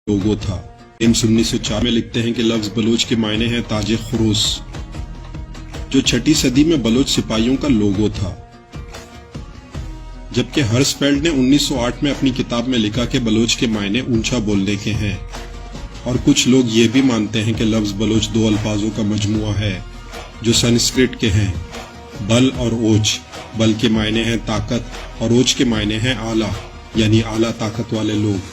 लोगो था। जेम्स 1904 में लिखते हैं कि लफ्ज बलोच के मायने हैं ताजे खुरूस, जो 6वीं सदी में बलोच सिपाहियों का लोगो था। जबकि हर्सफेल्ड ने 1908 में अपनी किताब में लिखा कि बलोच के मायने ऊंचा बोलने के हैं। और कुछ लोग ये भी मानते हैं कि लफ्ज बलोच दो अल्फाजों का मजमुआ है जो संस्कृत के हैं, बल और ओज। बल के मायने हैं ताकत और ओज के मायने हैं आला, यानी आला ताकत वाले लोग।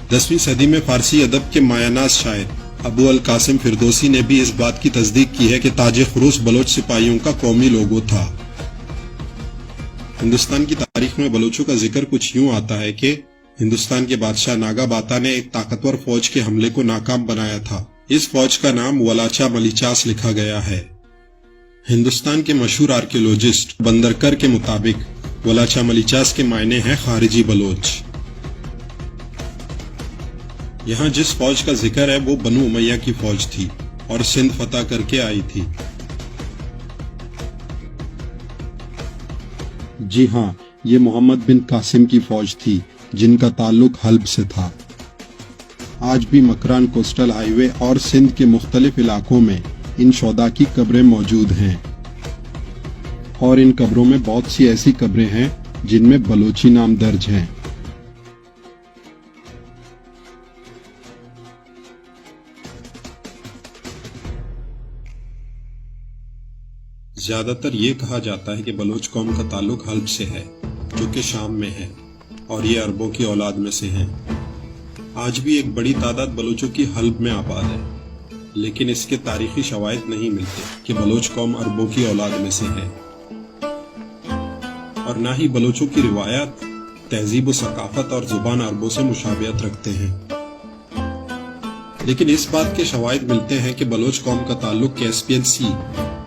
10वीं सदी में फारसी अदब के मायानाज शायर अबू अल कासिम फिरदौसी ने भी इस बात की तस्दीक की है कि ताजे खुरूस बलोच सिपाहियों का कौमी लोगो था। हिंदुस्तान की तारीख में बलोचों का जिक्र कुछ यूं आता है कि हिंदुस्तान के बादशाह नागा बाता ने एक ताकतवर फौज के हमले को नाकाम बनाया था। इस फौज का नाम वलाचा मलिचास लिखा गया है। हिंदुस्तान के मशहूर आर्कियोलॉजिस्ट बंदरकर के मुताबिक वलाचा मलिचास के मायने हैं खारिजी बलोच। यहाँ जिस फौज का जिक्र है वो बनु उमैया की फौज थी और सिंध फतह करके आई थी। जी हाँ, ये मोहम्मद बिन कासिम की फौज थी जिनका ताल्लुक हल्ब से था। आज भी मकरान कोस्टल हाईवे और सिंध के मुख्तलिफ इलाकों में इन शोदा की कब्रें मौजूद हैं और इन कब्रों में बहुत सी ऐसी कब्रें हैं जिनमें बलोची नाम दर्ज हैं। ज्यादातर ये कहा जाता है कि बलोच कौम का ताल्लुक हल्ब से है जो कि शाम में है और ये अरबों की औलाद में से हैं। आज भी एक बड़ी तादाद बलोचों की हल्ब में आबाद है, लेकिन इसके तारीखी शवाहिद नहीं मिलते कि बलोच कौम अरबों की औलाद में से है। और ना ही बलोचों की रिवायात, तहजीब व सकाफत और जुबान अरबों से मुशाबियत रखते हैं। लेकिन इस बात के शवाहिद मिलते हैं कि बलोच कौम का ताल्लुक कैस्पियन सी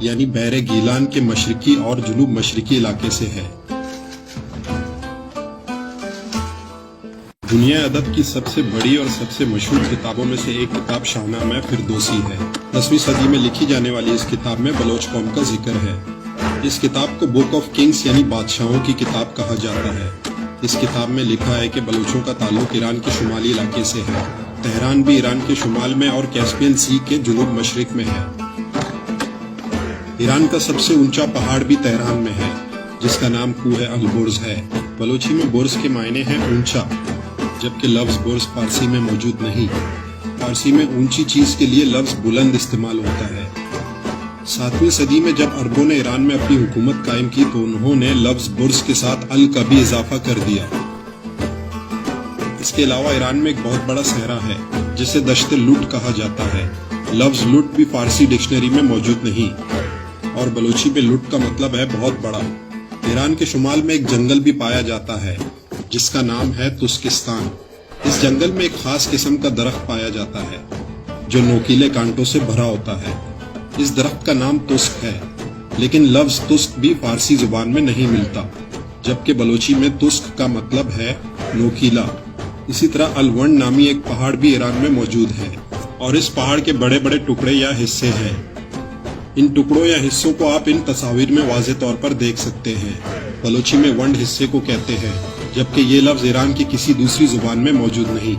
यानी बहरे गीलान के मशरिकी और जुनूब मशरिकी इलाके से है। दुनिया अदब की सबसे बड़ी और सबसे मशहूर किताबों में से एक किताब शाहनामा फिरदौसी है। 10वीं सदी में लिखी जाने वाली इस किताब में बलोच कौम का जिक्र है। इस किताब को बुक ऑफ किंग्स यानी बादशाहों की किताब कहा जाता है। इस किताब में लिखा है कि बलोचों का ताल्लुक ईरान के शुमाली इलाके से है। तेहरान भी ईरान के शुमाल में और कैस्पियन सी के जुनूब मशरिक में है। ईरान का सबसे ऊंचा पहाड़ भी तेहरान में है, जिसका नाम कुह अल-बुर्ज है। बलोची में बुर्ज के मायने हैं ऊंचा, जबकि लफ्ज बुर्ज फारसी में मौजूद नहीं। फारसी में ऊंची चीज के लिए लफ्ज बुलंद इस्तेमाल होता है। 7वीं सदी में जब अरबों ने ईरान में अपनी हुकूमत कायम की तो उन्होंने लफ्ज बुर्ज के साथ अल का भी इजाफा कर दिया। इसके अलावा ईरान में एक बहुत बड़ा सहरा है जिसे दश्त लुट कहा जाता है। लफ्ज लुट भी फारसी डिक्शनरी में मौजूद नहीं और बलोची में लुट का मतलब है बहुत बड़ा। ईरान के शुमाल में एक जंगल भी पाया जाता है जिसका नाम है तुस्किस्तान। इस जंगल में एक खास किस्म का दरख्त पाया जाता है जो नोकीले कांटों से भरा होता है। इस दरख्त का नाम तुस्क है, लेकिन लफ्ज तुस्क भी फारसी जुबान में नहीं मिलता, जबकि बलोची में तुस्क का मतलब है नोकीला। इसी तरह अलवंड नामी एक पहाड़ भी ईरान में मौजूद है और इस पहाड़ के बड़े बड़े टुकड़े या हिस्से हैं। इन टुकड़ों या हिस्सों को आप इन तस्वीर में वाज़े तौर पर देख सकते हैं। बलोची में वंड हिस्से को कहते हैं, जबकि ये लफ्ज ईरान की किसी दूसरी जुबान में मौजूद नहीं।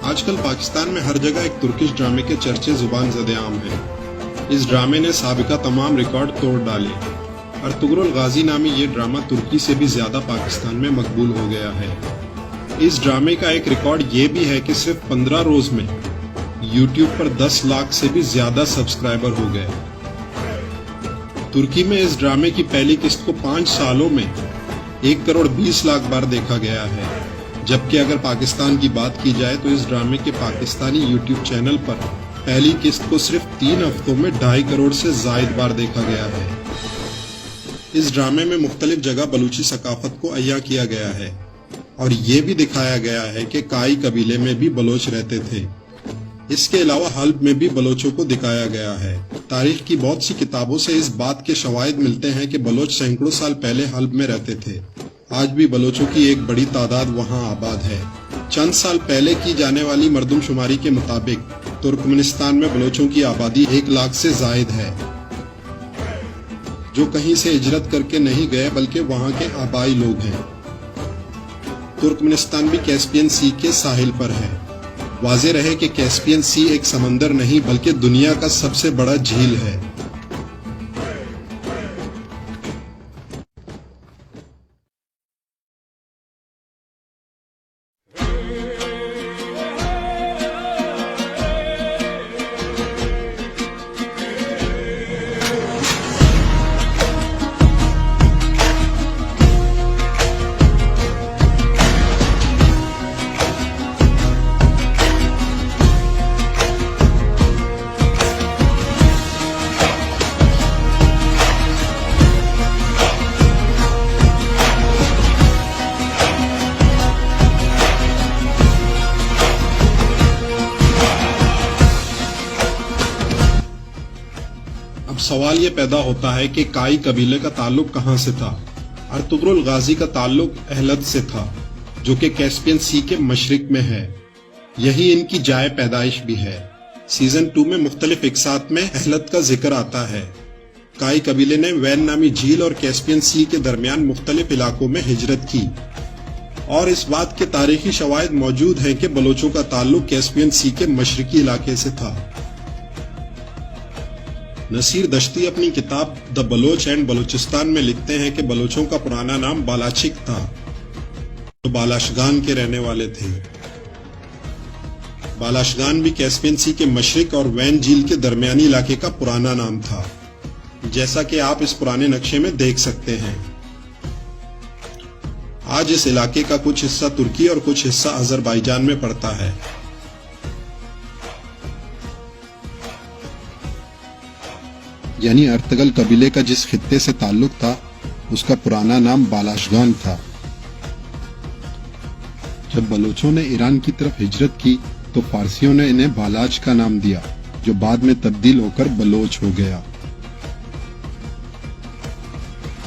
आजकल पाकिस्तान में हर जगह एक तुर्किश ड्रामे के चर्चे जुबान ज़दे-आम हैं। इस ड्रामे ने साबिका तमाम रिकॉर्ड तोड़ डाले। अर्तुगरुल गाजी नामी ये ड्रामा तुर्की से भी ज्यादा पाकिस्तान में मकबूल हो गया है। इस ड्रामे का एक रिकॉर्ड ये भी है कि सिर्फ 15 रोज में YouTube पर 10 लाख से भी ज्यादा सब्सक्राइबर हो गए। तुर्की में इस ड्रामे की पहली किस्त को 5 सालों में 1 करोड़ 20 लाख बार देखा गया है, जबकि अगर पाकिस्तान की बात की जाए तो इस ड्रामे के पाकिस्तानी YouTube चैनल पर पहली किस्त को सिर्फ 3 हफ्तों में 2.5 करोड़ से जायद बार देखा गया है। इस ड्रामे में मुख्तलिफ जगह बलूची सकाफत को अय्या किया गया है और ये भी दिखाया गया है कि काई कबीले में भी बलोच रहते थे। इसके अलावा हल्ब में भी बलोचों को दिखाया गया है। तारीख की बहुत सी किताबों से इस बात के शवाहिद मिलते हैं कि बलोच सैकड़ों साल पहले हल्ब में रहते थे। आज भी बलोचों की एक बड़ी तादाद वहाँ आबाद है। चंद साल पहले की जाने वाली मर्दमशुमारी के मुताबिक तुर्कमेनिस्तान में बलोचों की आबादी 1 लाख से जायद है, जो कहीं से हिजरत करके नहीं गए बल्कि वहां के आबाई लोग हैं। तुर्कमेनिस्तान भी कैस्पियन सी के साहिल पर है। वाज़ेह रहे कि कैस्पियन सी एक समंदर नहीं बल्कि दुनिया का सबसे बड़ा झील है। सवाल ये पैदा होता है कि काई कबीले का ताल्लुक कहां से था। अर्तुगरुल गाजी का ताल्लुक अहलद से था, जो कि कैस्पियन सी के मशरिक में है। यही इनकी जाए पैदाइश भी है। सीजन 2 में मुख्तलिफ इकसात में अहलद का जिक्र आता है। काई कबीले ने वैन नामी झील और कैस्पियन सी के दरमियान मुख्तलिफ इलाकों में हिजरत की, और इस बात के तारीखी शवाहिद मौजूद हैं कि बलोचों का ताल्लुक कैस्पियन सी के मशरिकी इलाके से था। नसीर दश्ती अपनी किताब द बलोच एंड बलूचिस्तान में लिखते हैं कि बलोचों का पुराना नाम बालाचिक था, जो बालाशगान के रहने वाले थे। बालाशगान भी कैस्पियन सी के मशरिक और वैन झील के दरमियानी इलाके का पुराना नाम था, जैसा कि आप इस पुराने नक्शे में देख सकते हैं। आज इस इलाके का कुछ हिस्सा तुर्की और कुछ हिस्सा अजरबैजान में पड़ता है। यानी अर्तगल कबीले का जिस खित्ते से ताल्लुक था, उसका पुराना नाम बालाशगान था। जब बलोचों ने ईरान की तरफ हिजरत की तो फारसियों ने इन्हें बालाच का नाम दिया, जो बाद में तब्दील होकर बलोच हो गया।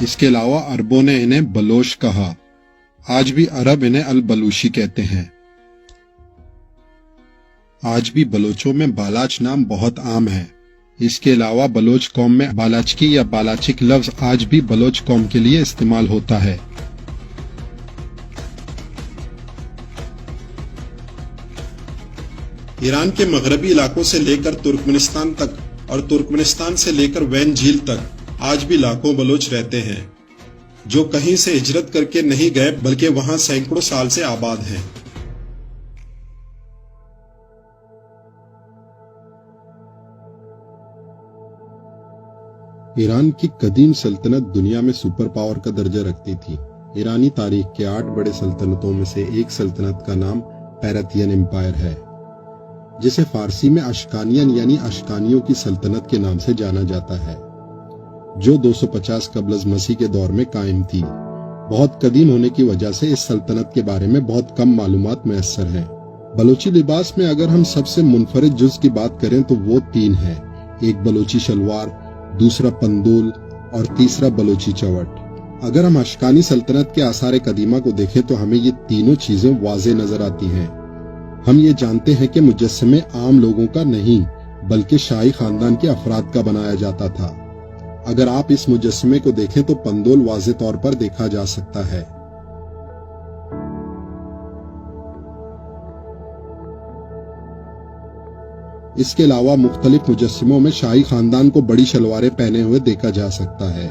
इसके अलावा अरबों ने इन्हें बलोच कहा। आज भी अरब इन्हें अल बलूशी कहते हैं। आज भी बलोचों में बालाच नाम बहुत आम है। इसके अलावा बलोच कौम में बालाचकी या बालाचिक लफ्ज आज भी बलोच कौम के लिए इस्तेमाल होता है। ईरान के मगरबी इलाकों से लेकर तुर्कमेनिस्तान तक और तुर्कमेनिस्तान से लेकर वैन झील तक आज भी लाखों बलोच रहते हैं, जो कहीं से हिजरत करके नहीं गए बल्कि वहां सैकड़ों साल से आबाद हैं। ईरान की कदीम सल्तनत दुनिया में सुपर पावर का दर्जा रखती थी। ईरानी तारीख के 8 बड़े सल्तनतों में से एक सल्तनत का नाम पैरथियन एम्पायर है, जिसे फारसी में अशकानियन यानी अशकानियों की सल्तनत के नाम से जाना जाता है, जो 250 कबल अज़ मसीह के दौर में कायम थी। बहुत कदीम होने की वजह से इस सल्तनत के बारे में बहुत कम मालूमात मैसर हैं। बलोची लिबास में अगर हम सबसे मुनफरिद जुज़ की बात करें तो वो 3 हैं। एक बलोची शलवार, दूसरा पंदोल और तीसरा बलोची चवट। अगर हम अशकानी सल्तनत के आसार कदीमा को देखें तो हमें ये तीनों चीजें वाज़ेह नजर आती हैं। हम ये जानते हैं कि मुजस्समे आम लोगों का नहीं बल्कि शाही खानदान के अफराद का बनाया जाता था। अगर आप इस मुजस्समे को देखें तो पंदोल वाज़ेह तौर पर देखा जा सकता है। इसके अलावा मुख्तलिफ मुजस्सिमों में शाही खानदान को बड़ी शलवारें पहने हुए देखा जा सकता है।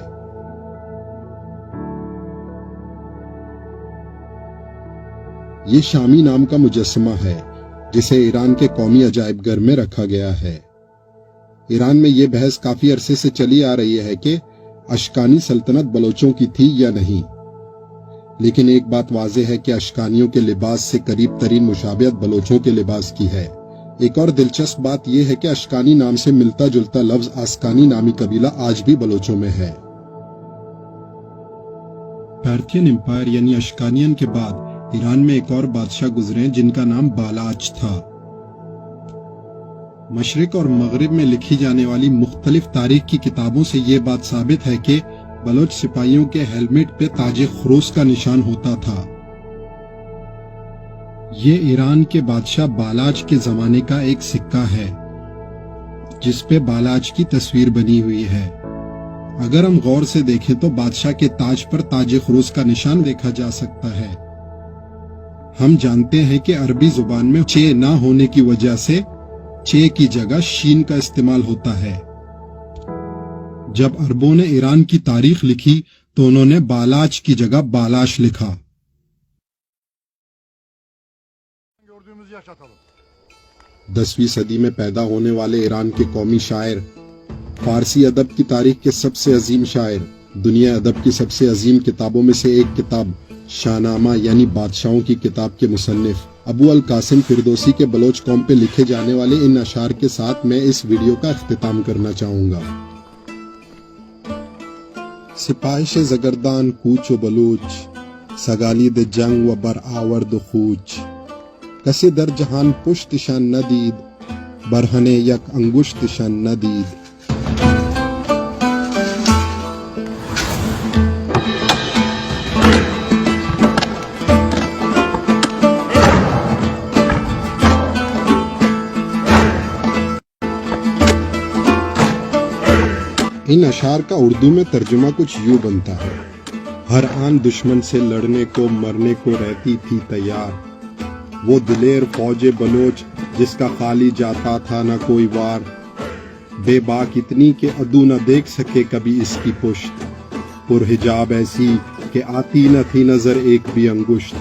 ये शामी नाम का मुजस्समा है, जिसे ईरान के कौमी अजायब घर में रखा गया है। ईरान में ये बहस काफी अरसे से चली आ रही है कि अशकानी सल्तनत बलोचों की थी या नहीं, लेकिन एक बात वाज़ेह है कि अशकानियों के लिबास से करीब तरीन मुशाबियत बलोचों के लिबास की है। एक और दिलचस्प बात यह है कि अशकानी नाम से मिलता जुलता लफ्ज आस्कानी नामी कबीला आज भी बलोचों में है। पार्थियन एम्पायर यानी अशकानियन के बाद ईरान में एक और बादशाह गुजरे जिनका नाम बालाच था। मशरिक और मगरिब में लिखी जाने वाली मुख्तलिफ तारीख की किताबों से ये बात साबित है कि बलोच सिपाहियों के हेलमेट पे ताजे खरोस का निशान होता था। یہ ایران کے بادشاہ بالاچ کے زمانے کا ایک سکہ ہے جس پہ بالاچ کی تصویر بنی ہوئی ہے۔ اگر ہم غور سے دیکھیں تو بادشاہ کے تاج پر تاج خروس کا نشان دیکھا جا سکتا ہے۔ ہم جانتے ہیں کہ عربی زبان میں چ نہ ہونے کی وجہ سے چ کی جگہ شین کا استعمال ہوتا ہے۔ جب عربوں نے ایران کی تاریخ لکھی تو انہوں نے بالاچ کی جگہ بالاش لکھا۔ 10ویں صدی میں پیدا ہونے والے ایران کے قومی شاعر، فارسی ادب کی تاریخ کے سب سے عظیم شاعر، دنیا ادب کی سب سے عظیم کتابوں میں سے ایک کتاب شاہ نامہ یعنی بادشاہوں کی کتاب کے مصنف ابو القاسم فردوسی کے بلوچ قوم پہ لکھے جانے والے ان اشعار کے ساتھ میں اس ویڈیو کا اختتام کرنا چاہوں گا۔ سپاہش زگردان کوچ و بلوچ، سگالید جنگ و بر آورد خوچ، کسی در جہان پشت شان ندید، برہن یک انگشت شان ندید۔ ان اشعار کا اردو میں ترجمہ کچھ یوں بنتا ہے: ہر آن دشمن سے لڑنے کو مرنے کو رہتی تھی تیار، وہ دلیر فوج بلوچ جس کا خالی جاتا تھا نہ کوئی وار، بے باک اتنی کہ عدو نہ دیکھ سکے کبھی اس کی پشت، پرحجاب ایسی کہ آتی نہ تھی نظر ایک بھی انگشت۔